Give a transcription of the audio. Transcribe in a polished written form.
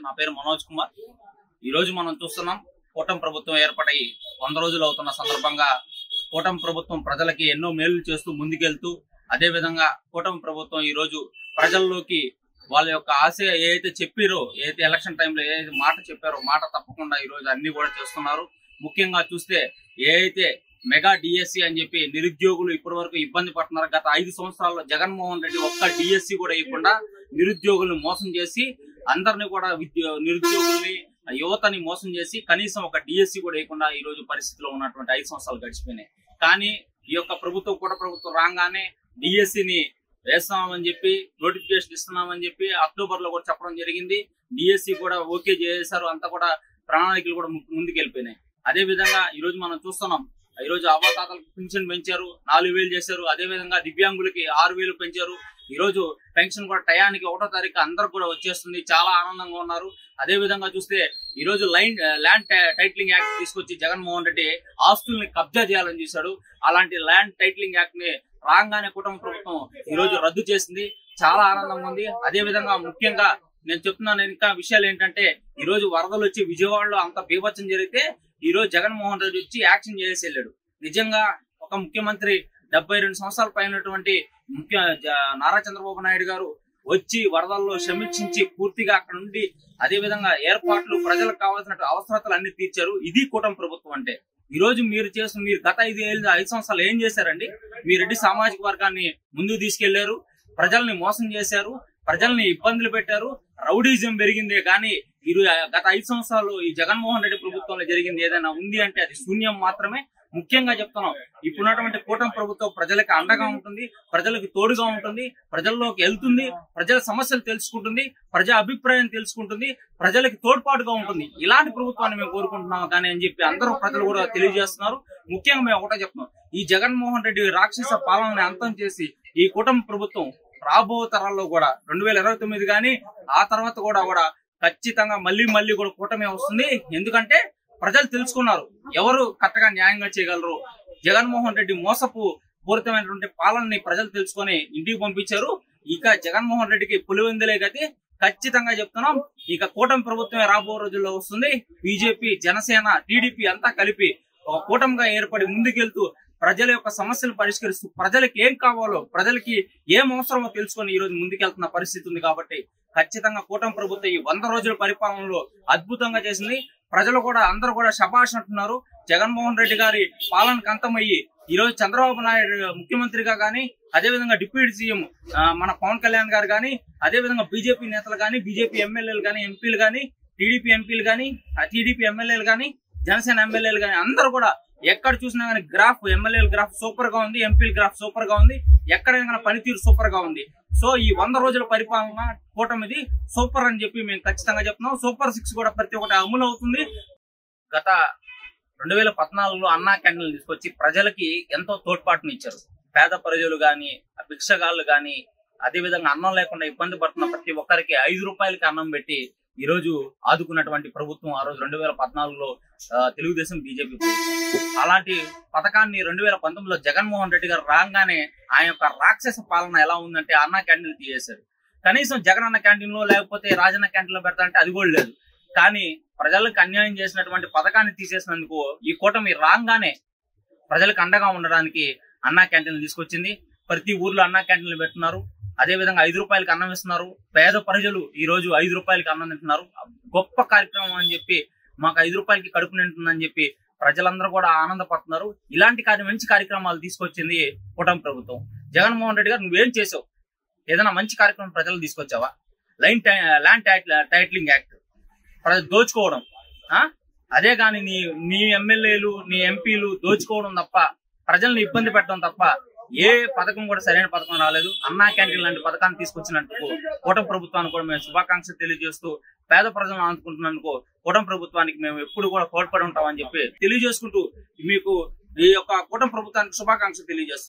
నా పేరు మనోజ్ కుమార్. ఈ రోజు మనం చూస్తున్నాం కూటమి ప్రభుత్వం ఏర్పడి 100 రోజులు అవుతున్న సందర్భంగా కూటమి ప్రభుత్వం ప్రజలకి ఎన్నో మేలు చేస్తూ ముందుకెళ్తూ అదే విధంగా కూటమి ప్రభుత్వం ఈ రోజు ప్రజల్లోకి వాళ్ళ యొక్క ఆశ ఏదైతే చెప్పారో, ఏదైతే ఎలక్షన్ టైంలో ఏదైతే మాట చెప్పారో మాట తప్పకుండా ఈ రోజు అన్ని కూడా చేస్తున్నారు. ముఖ్యంగా చూస్తే ఏదైతే మెగా డిఎస్సి అని చెప్పి నిరుద్యోగులు ఇప్పటి వరకు ఇబ్బంది పడుతున్నారు. గత 5 సంవత్సరాల్లో జగన్మోహన్ రెడ్డి ఒక్క డిఎస్సి కూడా ఇవ్వకుండా నిరుద్యోగులను మోసం చేసి అందరినీ కూడా నిరుద్యోగుల్ని యువతని మోసం చేసి కనీసం ఒక డిఎస్సి కూడా ఇవ్వకుండా ఈ రోజు పరిస్థితిలో ఉన్నటువంటి 5 సంవత్సరాలు గడిచిపోయినాయి. కానీ ఈ యొక్క ప్రభుత్వం రాగానే డిఎస్సిని వేస్తున్నామని చెప్పి నోటిఫికేషన్ ఇస్తున్నామని చెప్పి అక్టోబర్ లో కూడా చెప్పడం జరిగింది. డిఎస్సి కూడా ఓకే చేశారు. అంతా కూడా ప్రణాళికలు కూడా ముందుకు వెళ్ళిపోయినాయి. అదే విధంగా ఈ రోజు మనం చూస్తున్నాం. ఈ రోజు అవ్వాతాతలకు పెన్షన్ పెంచారు, 4000 చేశారు. అదే విధంగా దివ్యాంగులకి 6000 పెంచారు. ఈ రోజు పెన్షన్ కూడా టయానికి 1వ తారీఖు అందరికి కూడా వచ్చేస్తుంది. చాలా ఆనందంగా ఉన్నారు. అదే విధంగా చూస్తే ఈ రోజు ల్యాండ్ టైటిలింగ్ యాక్ట్ తీసుకొచ్చి జగన్మోహన్ రెడ్డి ఆస్తుల్ని కబ్జా చేయాలని చూశాడు. అలాంటి ల్యాండ్ టైటిలింగ్ యాక్ట్ ని రాగానే కూటమి ప్రభుత్వం ఈ రోజు రద్దు చేసింది. చాలా ఆనందంగా ఉంది. అదే విధంగా ముఖ్యంగా నేను చెప్తున్నాను ఇంకా విషయాలు ఏంటంటే, ఈ రోజు వరదలు వచ్చి విజయవాడలో అంత బీభత్సం జరిగితే ఈ రోజు జగన్మోహన్ రెడ్డి వచ్చి యాక్షన్ చేసి వెళ్ళాడు. నిజంగా ఒక ముఖ్యమంత్రి 72 సంవత్సరాల పైనటువంటి నారా చంద్రబాబు నాయుడు గారు వచ్చి వరదల్లో సమీక్షించి పూర్తిగా అక్కడ నుండి అదే విధంగా ఏర్పాట్లు ప్రజలకు కావాల్సిన అవసరతలు అన్ని తీర్చారు. ఇది కూటమి ప్రభుత్వం అంటే. ఈ రోజు మీరు గత 5 సంవత్సరాలు ఏం చేశారండి? మీ రెడ్డి సామాజిక వర్గాన్ని ముందుకు తీసుకెళ్లారు, ప్రజల్ని మోసం చేశారు, ప్రజల్ని ఇబ్బందులు పెట్టారు, రౌడీజం పెరిగిందే కానీ గత 5 సంవత్సరాలు ఈ జగన్మోహన్ రెడ్డి ప్రభుత్వంలో జరిగింది ఏదైనా ఉంది అంటే అది శూన్యం మాత్రమే. ముఖ్యంగా చెప్తున్నాం, ఇప్పుడున్నటువంటి కూటమి ప్రభుత్వం ప్రజలకు అండగా ఉంటుంది, ప్రజలకు తోడుగా ఉంటుంది, ప్రజల్లోకి వెళ్తుంది, ప్రజల సమస్యలు తెలుసుకుంటుంది, ప్రజా అభిప్రాయం తెలుసుకుంటుంది, ప్రజలకు తోడ్పాటుగా ఉంటుంది. ఇలాంటి ప్రభుత్వాన్ని మేము కోరుకుంటున్నాం కానీ అని చెప్పి అందరూ ప్రజలు కూడా తెలియజేస్తున్నారు. ముఖ్యంగా మేము ఒకటే చెప్తున్నాం, ఈ జగన్మోహన్ రెడ్డి రాక్షస పాలనని అంతం చేసి ఈ కూటమి ప్రభుత్వం రాబో తరాల్లో కూడా 2029 కానీ ఆ తర్వాత కూడా ఖచ్చితంగా మళ్ళీ కూడా కూటమి వస్తుంది. ఎందుకంటే ప్రజలు తెలుసుకున్నారు ఎవరు కరెక్ట్గా న్యాయంగా చేయగలరు. జగన్మోహన్ రెడ్డి మోసపు పూరితమైనటువంటి పాలనని ప్రజలు తెలుసుకొని ఇంటికి పంపించారు. ఇక జగన్మోహన్ రెడ్డికి పులివెందులే గతి. ఖచ్చితంగా చెప్తున్నాం, ఇక కూటమి ప్రభుత్వమే రాబో రోజుల్లో వస్తుంది. బీజేపీ, జనసేన, టీడీపీ అంతా కలిపి ఒక కూటమిగా ఏర్పడి ముందుకెళ్తూ ప్రజల యొక్క సమస్యలు పరిష్కరిస్తూ ప్రజలకు ఏం కావాలో, ప్రజలకి ఏం అవసరమో తెలుసుకొని ఈ రోజు ముందుకెళ్తున్న పరిస్థితి ఉంది. కాబట్టి ఖచ్చితంగా కూటమి ప్రభుత్వం ఈ 100 రోజుల పరిపాలనలో అద్భుతంగా చేసింది. ప్రజలు కూడా అందరూ కూడా శభాష్ అంటున్నారు. జగన్మోహన్ రెడ్డి గారి పాలనకు అంతమయ్యి ఈ రోజు చంద్రబాబు నాయుడు ముఖ్యమంత్రిగా కానీ, అదేవిధంగా డిప్యూటీ సీఎం మన పవన్ కళ్యాణ్ గారు కానీ, అదేవిధంగా బీజేపీ నేతలు కానీ, బీజేపీ ఎమ్మెల్యేలు కానీ, ఎంపీలు కానీ, టీడీపీ ఎంపీలు కానీ, టీడీపీ ఎమ్మెల్యేలు కానీ, జనసేన ఎమ్మెల్యేలు కానీ అందరూ కూడా ఎక్కడ చూసినా కానీ గ్రాఫ్, ఎమ్మెల్యేల గ్రాఫ్ సూపర్ గా ఉంది, ఎంపీల గ్రాఫ్ సూపర్ గా ఉంది, ఎక్కడైనా కానీ పనితీరు సూపర్ గా ఉంది. సో ఈ 100 రోజుల పరిపాలన కూటమిది సూపర్ అని చెప్పి మేము ఖచ్చితంగా చెప్తున్నాం. సూపర్ 6 కూడా ప్రతి ఒక్కటి అమలు అవుతుంది. గత 2014లో అన్నా క్యాంటీన్లు తీసుకొచ్చి ప్రజలకి ఎంతో తోడ్పాటుని ఇచ్చారు. పేద ప్రజలు గాని, భిక్షగాళ్ళు గాని, అదే విధంగా అన్నం లేకుండా ఇబ్బంది పడుతున్న ప్రతి ఒక్కరికి 5 రూపాయలకి అన్నం పెట్టి ఈ రోజు ఆదుకున్నటువంటి ప్రభుత్వం ఆ రోజు 2014లో తెలుగుదేశం, బీజేపీ ప్రభుత్వం. అలాంటి పథకాన్ని 2019లో జగన్మోహన్ రెడ్డి గారు రాగానే ఆయన యొక్క రాక్షస పాలన ఎలా ఉందంటే అన్నా క్యాంటీన్లు తీసేశారు. కనీసం జగన్ అన్న క్యాంటీన్లో లేకపోతే రాజన్న క్యాంటీన్లో పెడతారంటే అది కూడా లేదు. కానీ ప్రజలకు అన్యాయం చేసినటువంటి పథకాన్ని తీసేసినందుకు ఈ కూటమి రాగానే ప్రజలకు అండగా ఉండడానికి అన్నా క్యాంటీన్లు తీసుకొచ్చింది. ప్రతి ఊర్లో అన్నా క్యాంటీన్లు పెడుతున్నారు. అదే విధంగా 5 రూపాయలకి అన్నం ఇస్తున్నారు. పేద ప్రజలు ఈ రోజు 5 రూపాయలకి అన్నం తింటున్నారు. గొప్ప కార్యక్రమం అని చెప్పి, మాకు 5 రూపాయలకి కడుపు నింటుందని చెప్పి ప్రజలందరూ కూడా ఆనందపడుతున్నారు. ఇలాంటి మంచి కార్యక్రమాలు తీసుకొచ్చింది కూటమి ప్రభుత్వం. జగన్మోహన్ రెడ్డి గారు నువ్వేం చేసావు? ఏదైనా మంచి కార్యక్రమం ప్రజలు తీసుకొచ్చావా? ల్యాండ్ టైటిలింగ్ యాక్ట్ దోచుకోవడం, అదే కానీ నీ ఎమ్మెల్యేలు, నీ ఎంపీలు దోచుకోవడం తప్ప, ప్రజల్ని ఇబ్బంది పెట్టడం తప్ప ఏ పథకం కూడా సరైన పథకం రాలేదు. అన్నా క్యాంటీన్ లాంటి పథకాన్ని తీసుకొచ్చినందుకు కూటమి ప్రభుత్వానికి కూడా మేము శుభాకాంక్షలు తెలియజేస్తూ, పేద ప్రజలను ఆదుకుంటున్నందుకు కూటమి ప్రభుత్వానికి మేము ఎప్పుడు కూడా తోడ్పడి ఉంటామని చెప్పి తెలియజేసుకుంటూ మీకు ఈ యొక్క కూటమి ప్రభుత్వానికి శుభాకాంక్షలు తెలియజేస్తాం.